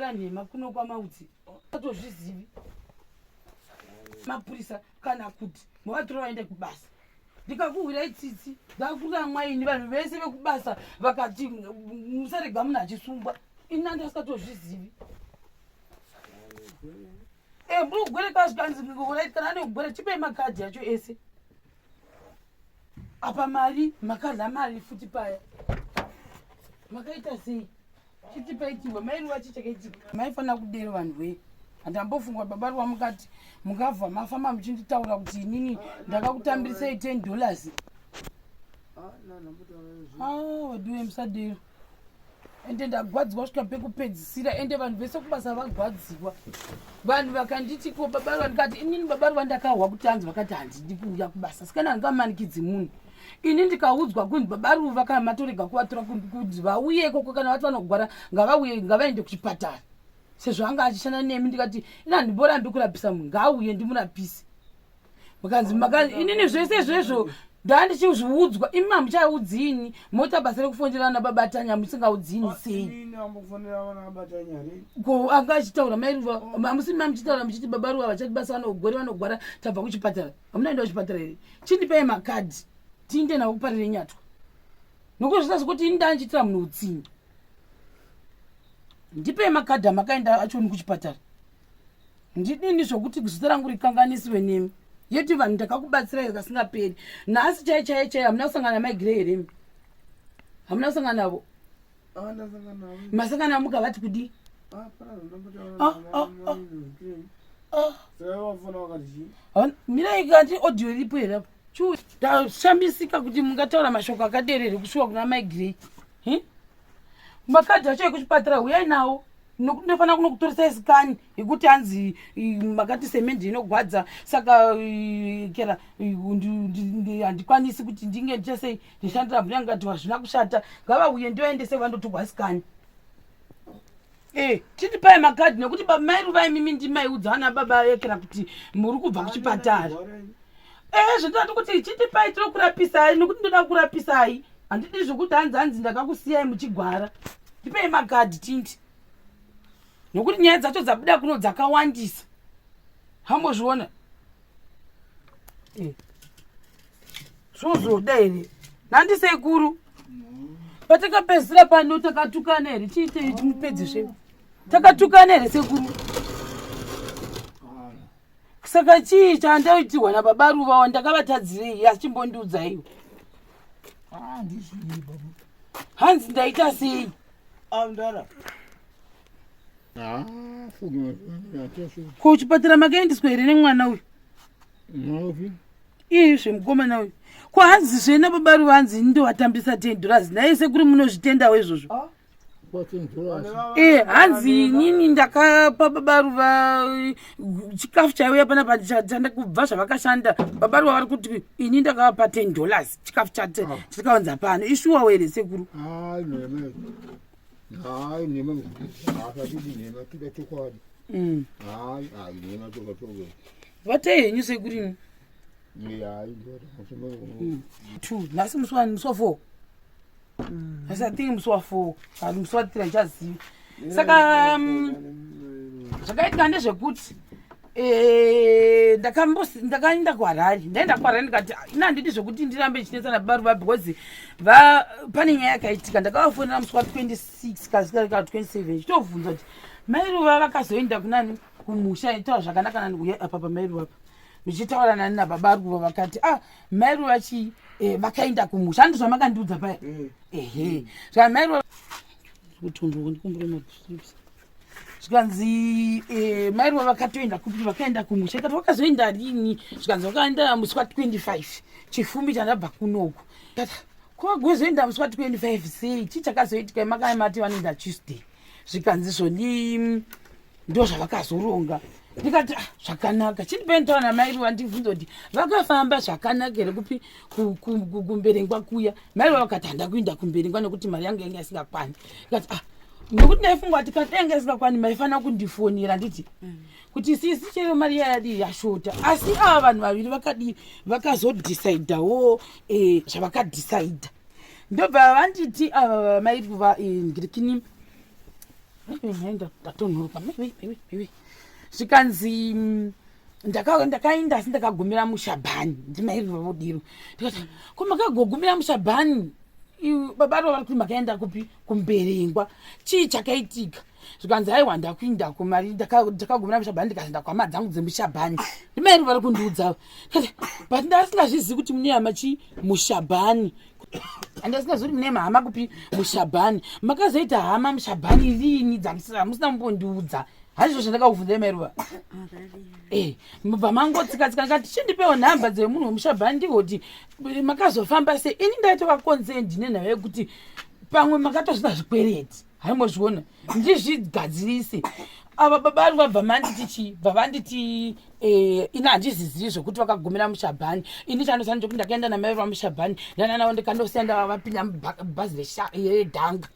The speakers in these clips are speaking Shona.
kutwara nhema kuno kwamaudzi atozvizivi mapurisa kana kuti muvatora vaende kubasa ndikakuhwirai tsitsi ndakuramwa ini vanhu vese vekubasa vakati musarega munhu achisungwa ini andasikatozvizivi muri kugwere kasvikanzi kana ane kugwere chipei makadhi yacho ese apa mari makadha mari futi paya makaita sei chitipaitirwa mairuva chichakaitika maifanira kudero vanhu vei handambofungwa BabaRuva mukati mukabva mafamba muchinditaura kuti inini ndakakutambirisai $10 vaduwe musadero ende ndagwadzirwa kusvika pekupedzisira ende vanhu vese kubasa vagwadziwa vanhu vakanditi ko BabaRuva ndikati inini BabaRuva ndakahwa kuti hanzi vakati handidi kuuya kubasa sikana handingamanikidzi munhu ini ndikaudzwa kunzi BabaRuva kana matorega kuvatora kuti vauye ikoko kana vati vanogwara ngavauye ngavaende kuchipatara sezvo anga achishanda nemi ndikati ina ndimborambi kurapisa munhu ngaauye ndimurapise mukanzi inini zvese izvezvo ndandichizviudzwa imi hamuchaudzini mota basa rekufonderana babatanya musingaudzini sei ko anga achitaura mairuva hamusimi mamuchitaura muchiti BabaRuva vachati basa vanogwere vanogwara tabva kuchipatara hamunaenda kuchipatara here chindipei makadhi tiinde navo kuparire nyatwa nokuti zvita zvekuti ini ndandichitira munhu utsinyi ndipei makadhi amakaenda achoni kuchipatara ndidini zvokuti zita rangu rikanganisiwe nemi yeti vanhu ndakakubatsirai kasingaperi nhasi chai hamuna kusangana namaiGray here hamuna kusangana navo masangana mukavati kudi mirai kati audio iripo here apo ndashambisika kuti mungataura mashoko akaderere kushuwa kuna maiGray makadhi acho ekuchipatara uyai nawo nokuti ndinofanira kuno kutorisai sikani yekuti hanzi makati semendi inogwadza saka kera handikwanisi kuti ndinge ndichasei ndishandira mhuri yangu ngati hazvina kushata ngavauye ndoendese vandotogwa sikani chitipai makadhi nekuti mairuva imimi ndimaiudza vana baba ekera kuti muri kubva kuchipatara zvindati kuti chitipai tirokurapisai nokuti ndoda kurapisai handidi zvokuti hanzi ndakakusiyai muchigwara ndipei makadhi tindi nokuti nyaya dzacho dzabuda kuno dzakawandisa hambozviona zvozoda here nandisekuru patakapedzisira pano takatukana here chiitei timupedzesve takatukana here sekuru saka chii chandaitirwa naBabaRuva wandakavatadzirei achimbondiudzaiwo hanzi ndaita sei kuchipatara makaendeswa here nemwana uyu zvemukomana uyu ko hanzi zvena BabaRuva hanzi ndowatambisa $10 naye sekuri munozvitendawo izvozvo hanzi inini ndakapa BabaRuva chikafu chaiuya panapa chandakubva zvavakashanda BabaRuva vari kuti ini ndakavapa $10 chikafu chatikawanza pano ishuwawo here sekuru vatei henyu sekurimi nhasi musi 4 asi atingi musi wa4 kana musi wa3 ndichazivi saka zvakaitika ndezvekuti ndakaenda kuHarare ndaenda kuHarare ndikati ina handidi zvokuti ndirambe ndichinetsa naBabaRuva because pane nyaya yakaitika ndakavafonera musi wa26 kasika 27 chitovhunza kuti mairuva vakazoenda kunani kumusha itaura zvakanaka nani apa pamairuva apa muchitaura nani naBabaRuva vakati mairuva chii vakaenda kumusha handi zvamakandiudza paya zvaka mairuva kutondorwa ndikumbura mastrips zvikanzi mairuva vakatoenda kupi vakaenda kumusha ikati vakazoenda rini zvikanzi vakaenda musi wa25 chifumbi chandabva kunoko kwagwezoenda musi wa25 sei chii chakazoitika makaimati vanoenda Tuesday zvikanzi zvoni ndo zvavakazoronga ndikati zvakanaka chindipenditaura namairuva ndibvunza kuti vakafamba zvakanaka here kupi kumberengwa kuya mairuva vakati handa kuenda kumberengwa nekuti mari yangu yange isingakwani ikati nokuti ndaifunga kuti kana yange isingakwani maifanira kundifonera nditi kuti sisi chero mari yadi yashota asi ava vanhu vaviri vakazodhisaidhawo zvavakadhisaidha ndobva vanditi ava mairuva ngirikini ndatonhuruka zvikanzi ndakaenda asi ndakagumira mushabhani ndimairiva vodiro ndikati ko makagogumira mushabhani BabaRuva vari kuti makaenda kupi kumberengwa chii chakaitika zvikanzi aiwa ndakuinda kumari ndakagumira mushabhani ndikaenda kwama dzangu dzemushabhani ndimairiva vari kundiudza but ndasingazvizivi kuti mune hama chi mushabhani andasingazvi kuti mune hama kupi mushabhani makazoita hama mushabhani rini hamusina mumbondiudza hazvo zvandakakubvunzai BabaRuva mubva mangotsikatsika ndikati chindipewo nhamba dzemunhu wemushabhani ndivoti makazofamba sei ini ndaitoka konsendi nenhau yekuti pamwe makatozvina zvikwereti haimozviona ndizvigadzirise ava BabaRuva bva manditi chii bva vanditi ini handizizivi zvokuti vakagumira mushabhani ini chandosani chokuti ndakaenda naMai mushabhani ndananawo ndikandosenda vapinda mubhazi redhanga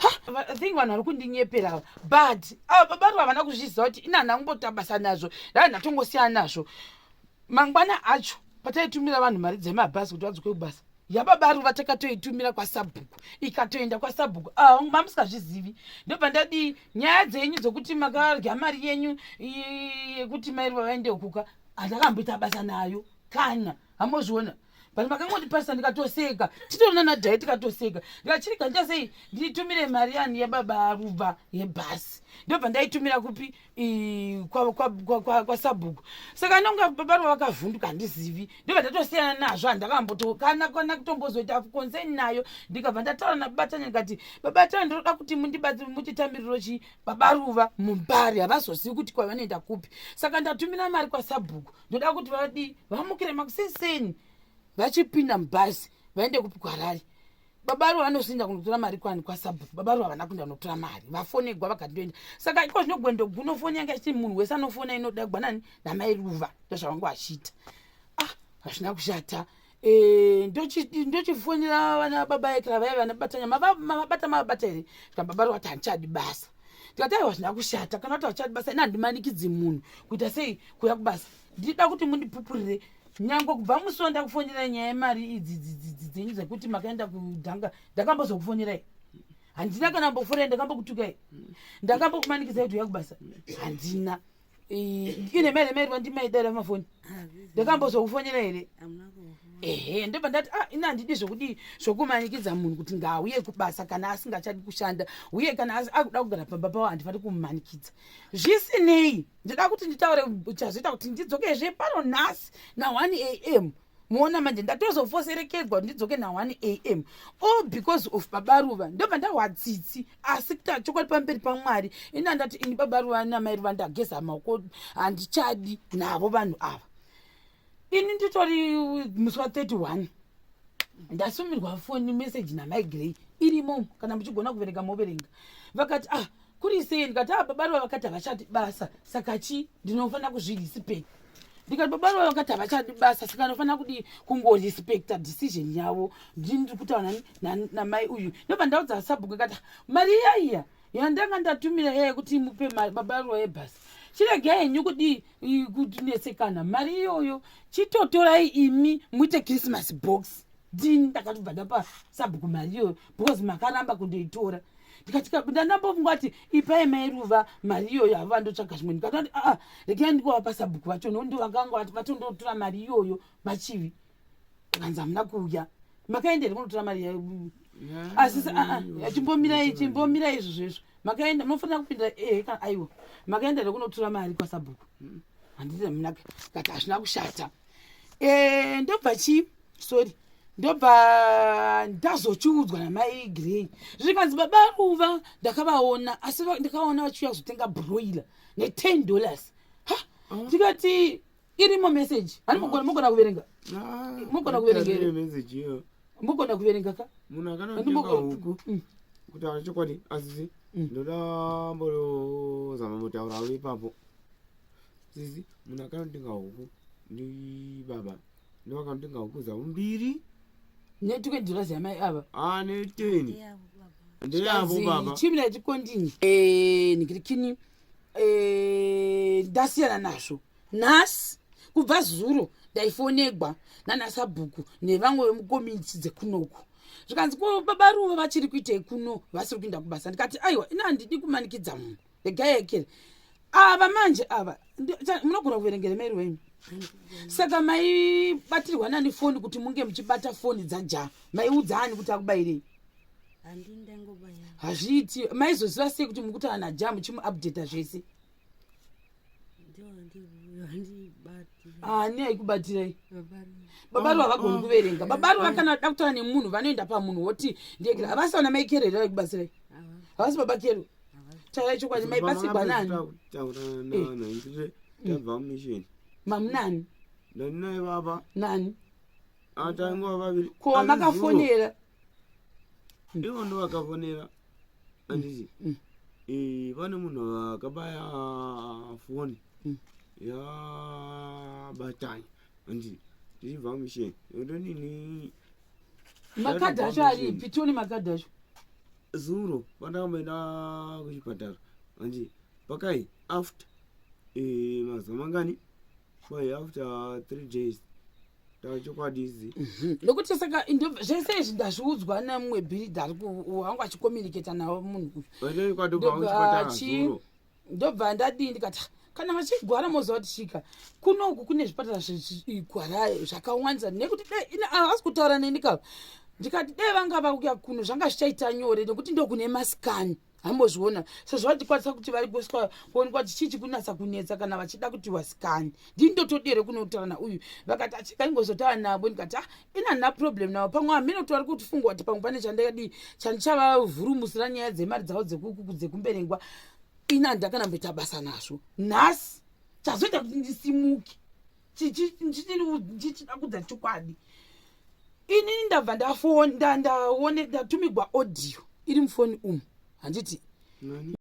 I think vanhu vari kundinyepera but BabaRuva havana kuzviziva kuti ina ndangobota basa nazvo ndatongosiyana nazvo mangwana acho pataitumira vanhu mari dzemabhazi kuti vadzoke kubasa yaBabaRuva takatoitumira kwaSabhuku ikatoenda kwaSabhuku mamusingazvizivi ndobva ndadi nyaya dzenyu dzokuti makarya mari yenyu yekuti MaiRuva vaende kuka handakamboita basa nayo kana hamozviona but makangondipasa ndikatoseka titorina nadhai tikatoseka ndikachiriga sei nditumire mari yani yaBabaRuva yebhasi ndobva ndaitumira kupi kwaSabhuku saka nonga BabaRuva vakavhunduka handizivi ndobva ndatosiyana nazvo handakambotokana kutombozoita konseni nayo ndikabva ndataura naBabatanya ndikati Babatanya ndoda kuti mutitamiriro chi BabaRuva mumbari havazozivi kuti kwavanoenda kupi saka ndatumira mari kwaSabhuku ndoda kuti vadi vamukire makuseseni vachipinda mubhazi vaende kupi kwarari BabaRuva vanosinda kunotora mari kwani kwaSabhuku BabaRuva havana kuenda kunotora mari vafonegwa vakandoenda saka iko zvinogwenda gunofonera ngachiti munhu wese anofona inodagwa nani naMaiRuva ndozvavangu vachita hazvina kushata ndochifonera vana baba ekera vaiva naBabatanya mavabata here zvika BabaRuva ati handichadi basa ndikati aiwa zvina kushata kana kuti hauchadi basa ina handimanikidzi munhu kuita sei kuya kubasa ndida kuti mundipupurire nyange kubva musi ndakufonera nyaya yemari idzi dzenyu dzekuti makaenda kudhanga ndakambozokufonerai handina kana mbofonera ndakambokutukai ndakambokumanikidzai kuti uya kubasa handina ine mairi vandimaidara mafoni ndakambozokufonera here ndobva ndati ina handidi zvokuti zvokumanikidza munhu kuti ngauye kubasa kana asingachadi kushanda uye kana akuda kugara pamba pavo handifani kumumanikidza zvisinei ndida kuti nditaure chazoita kuti ndidzokezve pano nhasi na1 am muona manje ndatozofoserekedzwa ndidzoke na1 am all because of BabaRuva ndobva ndahwatsitsi asi kuti chokwadi pamberi paMwari ina ndati ini BabaRuva naMaiRuva ndageza maoko handichadi navo vanhu ava ini nditori musi wa31 ndasumirwa foni message naMaiGray irimo kana muchigona kuverenga moverenga vakati kuri sei ndikati BabaRuva vakati havachadi basa saka chi ndinofanira kuzvirespect ndikati BabaRuva vakati havachadi basa saka ndinofanira kudi kungorespecta decision yavo ndiri kutaura namai uyu ndobva ndaudza Sabhuku kati mari iya yandanga ndatumira yeye kuti mupe BabaRuva yebhasi chiregai henyu kutinesekana mari iyoyo chitotorai imi muite Christmas box ndini ndakatobva ndapa Sabhuku mari iyoyo because makaramba kundoitora ndikati ndandambovungwa kuti ipai MaiRuva mari iyoyo havo vandotsvaga zvimwe ndikati regai ndikuvapa Sabhuku vacho ndovakanga vati vatondotora mari iyoyo machivi kanzi hamuna kuuya makaendere kunotora mari asi chimbomirai izvozvo makaenda munofanira kupinda kana aiwa makaenda kunotora mari kwaSabhuku handiti hamuna kati hazvina kushata ndobva ndazochiudzwa naMaiGray zvikanzi BabaRuva ndakavaona asi ndakaona vachiuya kuzotenga broiler ne$10 ndikati irimo message hani mugona kuverenga mugona kuverenga message iyo mugona kuverenga ka munhu akanotenga huku kuti achokwadi asisi ndoda mbozama mutaura ipapo sisi munhu akanotenga huku ndi baba ndovakanotenga huku dzavo 2 ne$20 yamai ava ne10 ndeyavo baba chimira chikondini nikirikini ndasiyana nazvo nhasi kubva zuro ndaifonegwa nanaSabhuku nevamwe vemukomiti dzekunoku zvikanzi BabaRuva vachiri kuitei kuno vasiri kuenda kubasa. Ndikati aiwa ina handidi kumanikidza munhu regai yekere ava manje ava munogona kuverengera meri wenyu. Saka maibatirwa nani foni kuti munge muchibata foni dzaja maiudzani kuti akubayirei? Hazviiti. Maizoziva sei kuti mukutaura naja muchimuupdata zvese? Ani aikubatirai? BabaRuva havagoni kuverenga. BabaRuva kana vada kutaura nemunhu vanoenda pamunhu woti ndiyekera. Havasaona maikerero vaikubatsirai? Havasi baba kero? Taurai chokwadi maibatsirwa nani? Tabva mumission. Mamunani? Nani baba? Nani? Atangwa vaviri. Ko makafonera? Ivo ndo vakafonera. Andisi. Vane munhu akabaya foni yabatanya. Andisi. Tichibva mumission. Ndonini? Makadhi acho aripi? Tione makadhi acho. Zuro pandakamboenda kuchipatara. Andisi. Pakai after mazuva mangani? Boy, after 3 days. Tachokwadizi. Lokuti saka zvese izvi ndazviudzwa namumwe bhilidha wangu achikomunicata nawo munhu uyu. Ndobva ndadii ndikati kana vachigwara moziva kuti chika kunoku kune zvipatara zvigwara zvakawandisa nekuti havasi kutaura neni kava. Ndikati dai vanga vakuya kuno zvanga zvichaita nyore nekuti ndokune masikani. Hambozviona sezvatikwanisa kuti vari kuiswa kuonekwa kuti chichi kunatsa kunetsa kana vachida kuti wasikani. Ndini ndotodere kunotaura nauyu vakati achika ingozotaura navo ndikati ina na problem navo pamwe hamene kuti vari kuti fungwa kuti pamwe pane chandakadi chandichavavurumusira nyaya dzemari dzavo dzekumberengwa. Ina ndakanamboita basa nazvo nhasi chazoita kuti ndisimuke ndichida kudza chokwadi. Inini ndabva ndatumigwa audio iri mufoni umu handiti